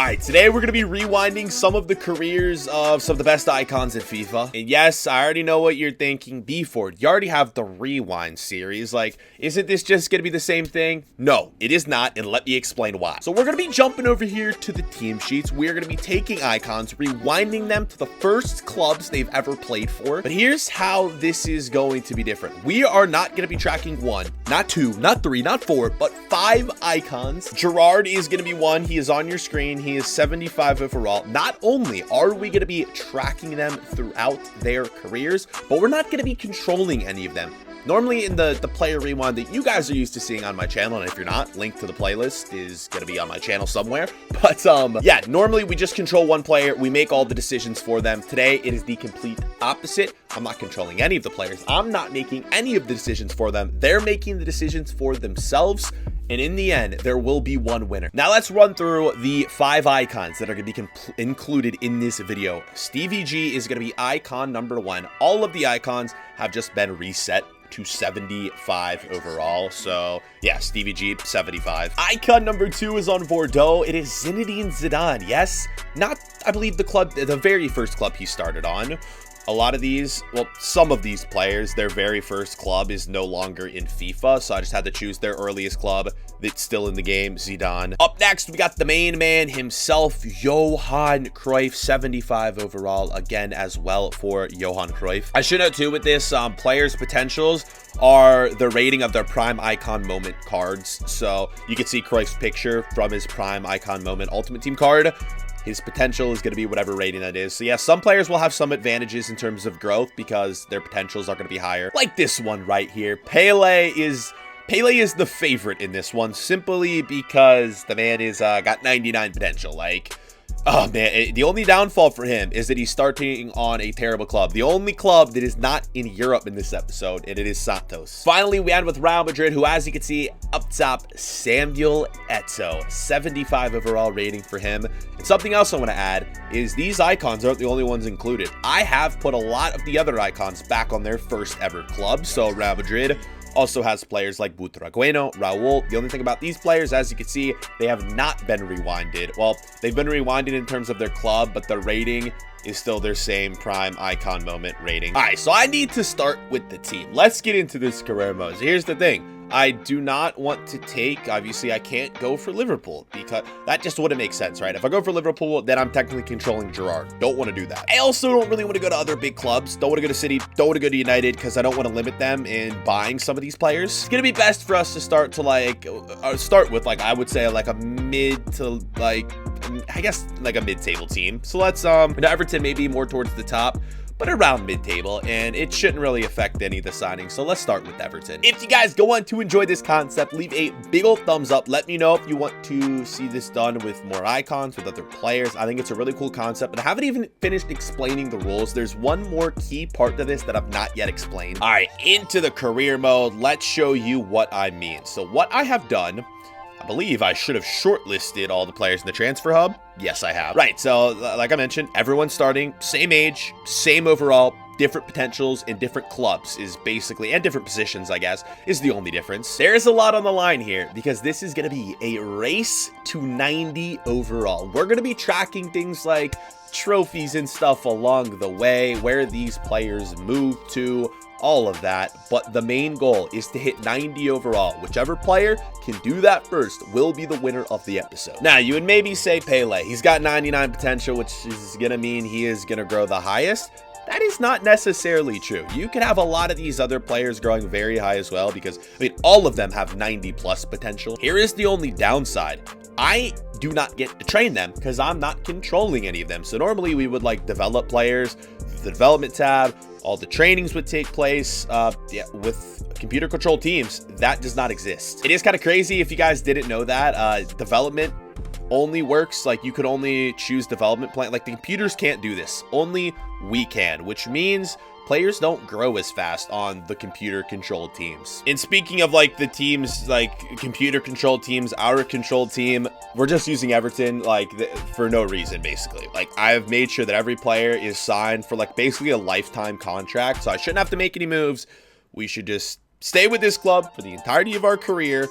Alright, today we're going to be rewinding some of the careers of some of the best icons in FIFA. And yes, I already know what you're thinking. B-Ford, you already have the Rewind series. Like, isn't this just going to be the same thing? No, it is not, and let me explain why. So we're going to be jumping over here to the team sheets. We're going to be taking icons, rewinding them to the first clubs they've ever played for. But here's how this is going to be different. We are not going to be tracking one, not two, not three, not four, but 5 icons. Gerrard is going to be one. He is on your screen. He is 75 overall. Not only are we going to be tracking them throughout their careers, but we're not going to be controlling any of them. Normally in the player rewind that you guys are used to seeing on my channel, and if you're not, link to the playlist is going to be on my channel somewhere. But yeah, normally we just control one player. We make all the decisions for them. Today, it is the complete opposite. I'm not controlling any of the players. I'm not making any of the decisions for them. They're making the decisions for themselves. And in the end, there will be one winner. Now let's run through the 5 icons that are going to be included in this video. Stevie G is going to be icon number 1. All of the icons have just been reset to 75 overall. So yeah, Stevie G, 75. Icon number 2 is on Bordeaux. It is Zinedine Zidane. Yes, not, I believe, the very first club he started on. A lot of these, well, some of these players, their very first club is no longer in FIFA, so I just had to choose their earliest club that's still in the game, Zidane. Up next, we got the main man himself, Johan Cruyff, 75 overall, again, as well for Johan Cruyff. I should note, too, with this, players' potentials are the rating of their prime icon moment cards. So you can see Cruyff's picture from his prime icon moment Ultimate Team card. His potential is going to be whatever rating that is. So yeah, some players will have some advantages in terms of growth because their potentials are going to be higher. Like this one right here. Pele is the favorite in this one simply because the man is got 99 potential. Like, oh man, the only downfall for him is that he's starting on a terrible club. The only club that is not in Europe in this episode, and it is Santos. Finally, we end with Real Madrid, who, as you can see up top, Samuel Eto'o, 75 overall rating for him. And something else I want to add is these icons aren't the only ones included. I have put a lot of the other icons back on their first ever club. So Real Madrid also has players like Butragueño, Raul. The only thing about these players, as you can see, they have not been rewinded. Well, they've been rewinded in terms of their club, but the rating is still their same prime icon moment rating. All right, so I need to start with the team. Let's get into this career mode. Here's the thing. I do not want to take, obviously, I can't go for Liverpool because that just wouldn't make sense, right? If I go for Liverpool, then I'm technically controlling Gerrard. Don't want to do that. I also don't really want to go to other big clubs. Don't want to go to City. Don't want to go to United because I don't want to limit them in buying some of these players. It's going to be best for us to start to start with, I would say, like a mid to I guess like a mid-table team. So let's, Everton may be more towards the top, but around mid-table, and it shouldn't really affect any of the signings. So let's start with Everton. If you guys go on to enjoy this concept, leave a big old thumbs up. Let me know if you want to see this done with more icons, with other players. I think it's a really cool concept, but I haven't even finished explaining the rules. There's one more key part to this that I've not yet explained. All right, into the career mode. Let's show you what I mean. So what I have done, I believe I should have shortlisted all the players in the transfer hub. Yes, I have. Right, so like I mentioned, everyone's starting, same age, same overall, different potentials in different clubs is basically, and different positions, I guess, is the only difference. There's a lot on the line here because this is going to be a race to 90 overall. We're going to be tracking things like trophies and stuff along the way, where these players move to, all of that, but the main goal is to hit 90 overall. Whichever player can do that first will be the winner of the episode. Now, you would maybe say Pele. He's got 99 potential, which is going to mean he is going to grow the highest. That is not necessarily true. You can have a lot of these other players growing very high as well because, I mean, all of them have 90 plus potential. Here is the only downside. I do not get to train them because I'm not controlling any of them. So normally we would develop players, the development tab, all the trainings would take place with computer controlled teams. That does not exist. It is kind of crazy if you guys didn't know that. Development only works, you could only choose development plan. The computers can't do this. Only we can, which means players don't grow as fast on the computer controlled teams. And speaking of the teams, computer controlled teams, our controlled team, we're just using Everton for no reason, basically. I've made sure that every player is signed for basically a lifetime contract, so I shouldn't have to make any moves. We should just stay with this club for the entirety of our career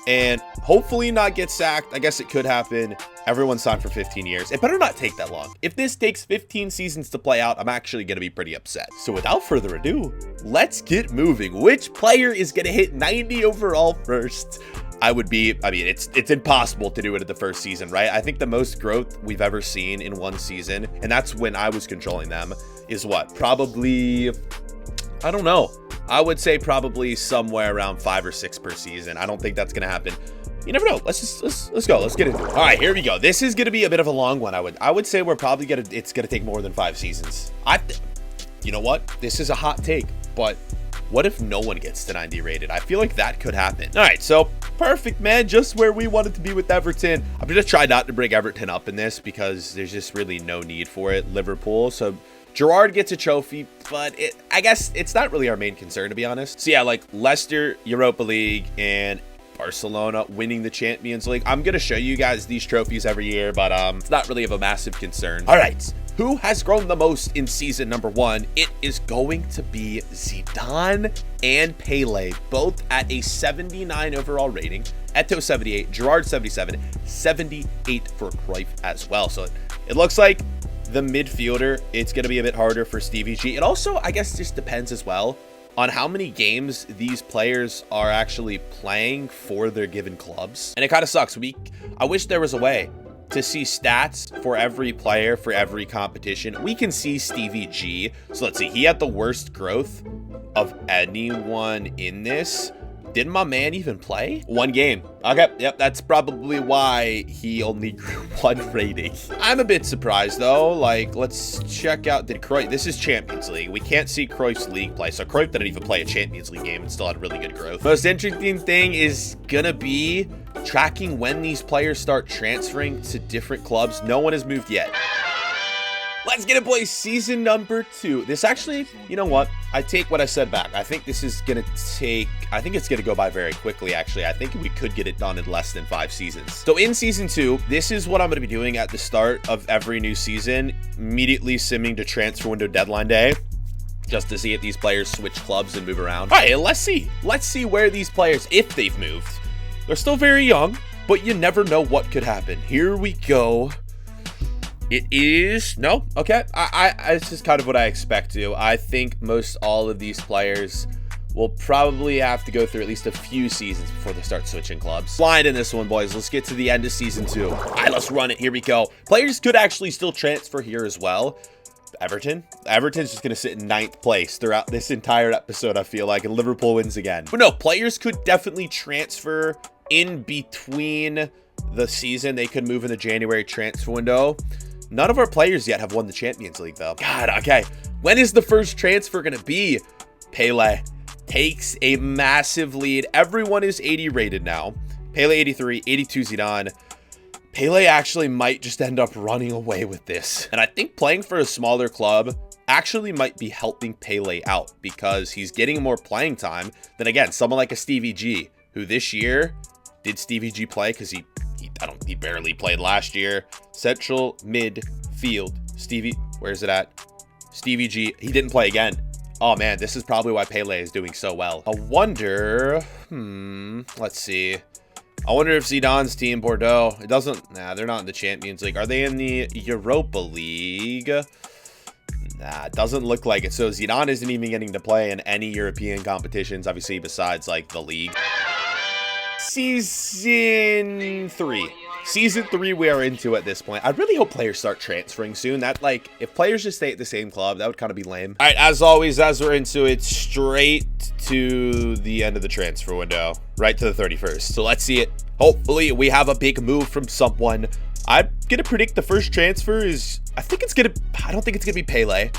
and hopefully not get sacked. I guess it could happen. Everyone signed for 15 years. It better not take that long. If this takes 15 seasons to play out, I'm actually going to be pretty upset. So without further ado, let's get moving. Which player is going to hit 90 overall first? It's impossible to do it in the first season, right? I think the most growth we've ever seen in one season, and that's when I was controlling them, is what? Probably, I don't know. I would say probably somewhere around 5 or 6 per season. I don't think that's going to happen. You never know. Let's go. Let's get into it. All right, here we go. This is going to be a bit of a long one. I would say we're probably it's going to take more than 5 seasons. You know what? This is a hot take, but what if no one gets to 90 rated? I feel like that could happen. All right, so perfect, man. Just where we wanted to be with Everton. I'm going to try not to bring Everton up in this because there's just really no need for it. Liverpool. So Gerrard gets a trophy, but I guess it's not really our main concern, to be honest. So yeah, like Leicester, Europa League, and Barcelona winning the Champions League. I'm going to show you guys these trophies every year, but it's not really of a massive concern. All right. Who has grown the most in season number 1? It is going to be Zidane and Pele, both at a 79 overall rating. Eto'o 78, Gerrard 77, 78 for Cruyff as well. So it looks like the midfielder, it's going to be a bit harder for Stevie G. It also, I guess, just depends as well on how many games these players are actually playing for their given clubs. And it kind of sucks. I wish there was a way to see stats for every player for every competition. We can see Stevie G. So let's see. He had the worst growth of anyone in this. Didn't my man even play? 1 game. Okay, yep, that's probably why he only grew 1 rating. I'm a bit surprised though. Like, let's check out, did Cruyff, this is Champions League. We can't see Cruyff's league play. So Cruyff didn't even play a Champions League game and still had really good growth. Most interesting thing is gonna be tracking when these players start transferring to different clubs. No one has moved yet. Let's get it, boys. Season number 2. This actually, you know what? I take what I said back. I think this is going to it's going to go by very quickly, actually. I think we could get it done in less than 5 seasons. So in season 2, this is what I'm going to be doing at the start of every new season, immediately simming to transfer window deadline day, just to see if these players switch clubs and move around. All right, let's see. Let's see where these players, if they've moved. They're still very young, but you never know what could happen. Here we go. It is no. Okay. It's just kind of what I expect to. I think most all of these players will probably have to go through at least a few seasons before they start switching clubs. Blind in this one, boys. Let's get to the end of season 2. All right, let's run it. Here we go. Players could actually still transfer here as well. Everton's just going to sit in 9th place throughout this entire episode, I feel like, and Liverpool wins again. But no, players could definitely transfer in between the season. They could move in the January transfer window. None of our players yet have won the Champions League, though. God, okay. When is the first transfer going to be? Pele takes a massive lead. Everyone is 80 rated now. Pele 83, 82 Zidane. Pele actually might just end up running away with this. And I think playing for a smaller club actually might be helping Pele out because he's getting more playing time than, again, someone like a Stevie G, who this year, did Stevie G play? Because he barely played last year. Central midfield. Stevie, where's it at? Stevie G, he didn't play again. Oh man, this is probably why Pele is doing so well. I wonder, let's see. I wonder if Zidane's team, Bordeaux, they're not in the Champions League. Are they in the Europa League? Nah, it doesn't look like it. So Zidane isn't even getting to play in any European competitions, obviously, besides like the league. Season 3, we are into at this point. I really hope players start transferring soon. That, like, if players just stay at the same club, that would kind of be lame. All right, as always, as we're into it, straight to the end of the transfer window, right to the 31st. So let's see it. Hopefully we have a big move from someone. I'm gonna predict the first transfer is, I don't think it's gonna be Pele.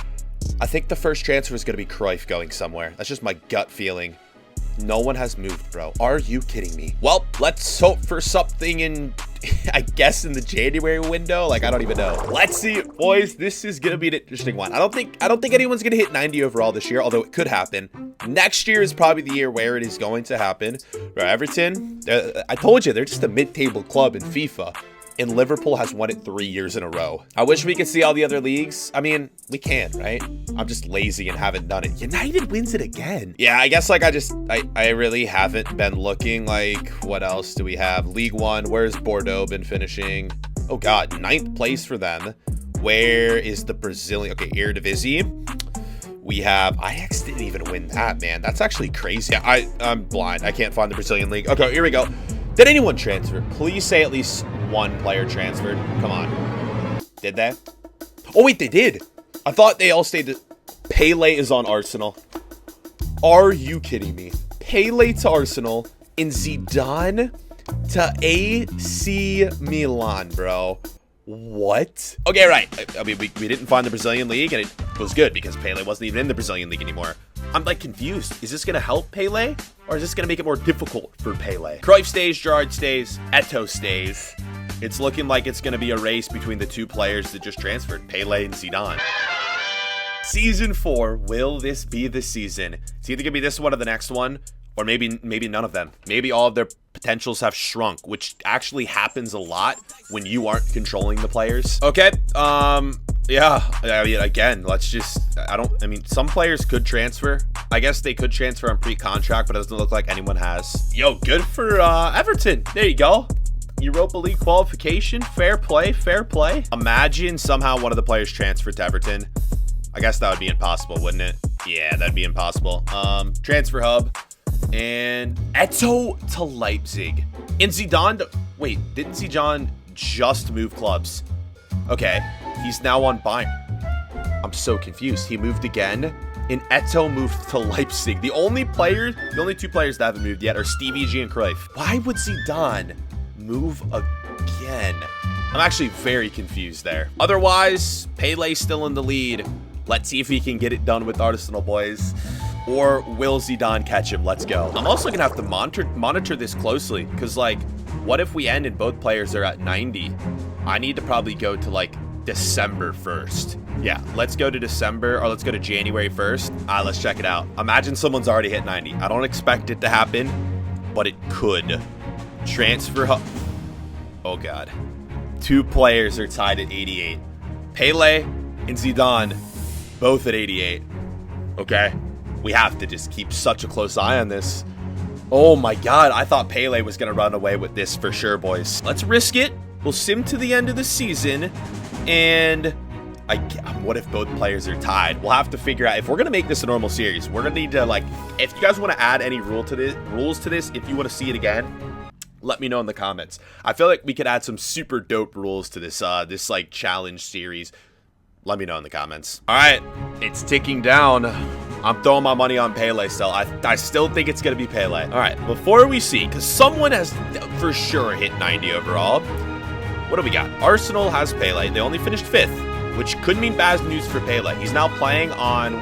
I think the first transfer is gonna be Cruyff going somewhere. That's just my gut feeling. No one has moved, bro. Are you kidding me? Well, let's hope for something in, I guess, in the January window. Like, I don't even know. Let's see, boys. This is gonna be an interesting one. I don't think anyone's gonna hit 90 overall this year, although it could happen. Next year is probably the year where it is going to happen. Right, Everton, I told you, they're just a mid-table club in FIFA. And Liverpool has won it 3 years in a row. I wish we could see all the other leagues. I mean, we can, right? I'm just lazy and haven't done it. United wins it again. Yeah, I guess, like, I really haven't been looking. Like, what else do we have? League One, where's Bordeaux been finishing? Oh God, 9th place for them. Where is the Brazilian? Okay, Eredivisie. We have Ajax didn't even win that, man. That's actually crazy. I'm blind. I can't find the Brazilian league. Okay, here we go. Did anyone transfer? Please say at least one player transferred. Come on. Did they? Oh wait, they did. I thought they all stayed. Pele is on Arsenal. Are you kidding me? Pele to Arsenal and Zidane to AC Milan, bro. What? Okay, right. I mean, we didn't find the Brazilian league, and it was good because Pele wasn't even in the Brazilian league anymore. I'm like confused. Is this going to help Pele, or is this going to make it more difficult for Pele? Cruyff stays, Gerrard stays, Eto'o stays. It's looking like it's going to be a race between the two players that just transferred, Pele and Zidane. Season 4, will this be the season? It's either going to be this one or the next one, or maybe none of them. Maybe all of their potentials have shrunk, which actually happens a lot when you aren't controlling the players. Okay, yeah, I mean, again, let's just, I mean, some players could transfer. I guess they could transfer on pre-contract, but it doesn't look like anyone has. Yo, good for Everton. There you go. Europa League qualification. Fair play, fair play. Imagine somehow one of the players transferred to Everton. I guess that would be impossible, wouldn't it? Yeah, that'd be impossible. Transfer hub. And Eto'o to Leipzig. And Zidane, wait, didn't Zidane just move clubs? Okay, he's now on Bayern. I'm so confused. He moved again, and Eto'o moved to Leipzig. The only two players that haven't moved yet are Stevie G and Cruyff. Why would Zidane move again? I'm actually very confused there. Otherwise, Pele's still in the lead. Let's see if he can get it done with Arsenal, boys. Or will Zidane catch him? Let's go. I'm also going to have to monitor this closely because, like, what if we end and both players are at 90? I need to probably go to, like, December 1st. Yeah, let's go to December, or let's go to January 1st. Let's check it out. Imagine someone's already hit 90. I don't expect it to happen, but it could. Transfer hub. Oh, God. 2 players are tied at 88. Pele and Zidane, both at 88. Okay. We have to just keep such a close eye on this. Oh my God, I thought Pele was going to run away with this for sure, boys. Let's risk it. We'll sim to the end of the season. And what if both players are tied? We'll have to figure out. If we're going to make this a normal series, we're going to need to, like, if you guys want to add any rules to this, if you want to see it again, let me know in the comments. I feel like we could add some super dope rules to this, this like challenge series. Let me know in the comments. All right, it's ticking down. I'm throwing my money on Pele still. I still think it's going to be Pele. All right, before we see, because someone has for sure hit 90 overall. What do we got? Arsenal has Pele. They only finished 5th, which could mean bad news for Pele. He's now playing on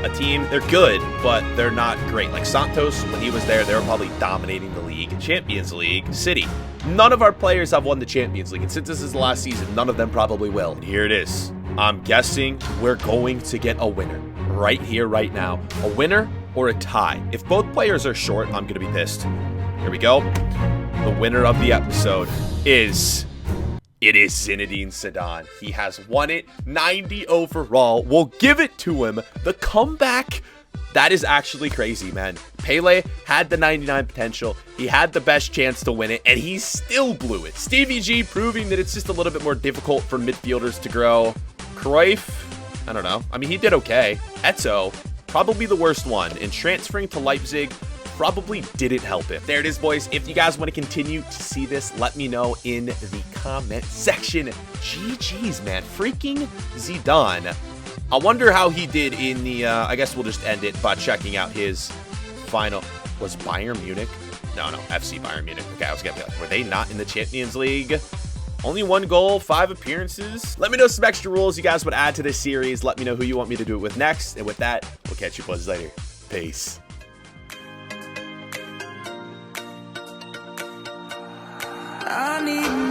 a team. They're good, but they're not great. Like Santos, when he was there, they were probably dominating the league. Champions League, City. None of our players have won the Champions League, and since this is the last season, none of them probably will. And here it is. I'm guessing we're going to get a winner right here, right now. A winner or a tie. If both players are short, I'm going to be pissed. Here we go. The winner of the episode is... It is Zinedine Zidane. He has won it, 90 overall. We'll give it to him. The comeback, that is actually crazy, man. Pele had the 99 potential. He had the best chance to win it, and he still blew it. Stevie G proving that it's just a little bit more difficult for midfielders to grow. Cruyff, I don't know. I mean, he did okay. Eto'o, probably the worst one. And transferring to Leipzig probably didn't help him. There it is, boys. If you guys want to continue to see this, let me know in the comment section. GG's, man. Freaking Zidane. I wonder how he did in the, I guess we'll just end it by checking out his final. Was Bayern Munich? No, FC Bayern Munich. Okay, I was going to be like, were they not in the Champions League? Only 1 goal, 5 appearances. Let me know some extra rules you guys would add to this series. Let me know who you want me to do it with next. And with that, we'll catch you boys later. Peace. I need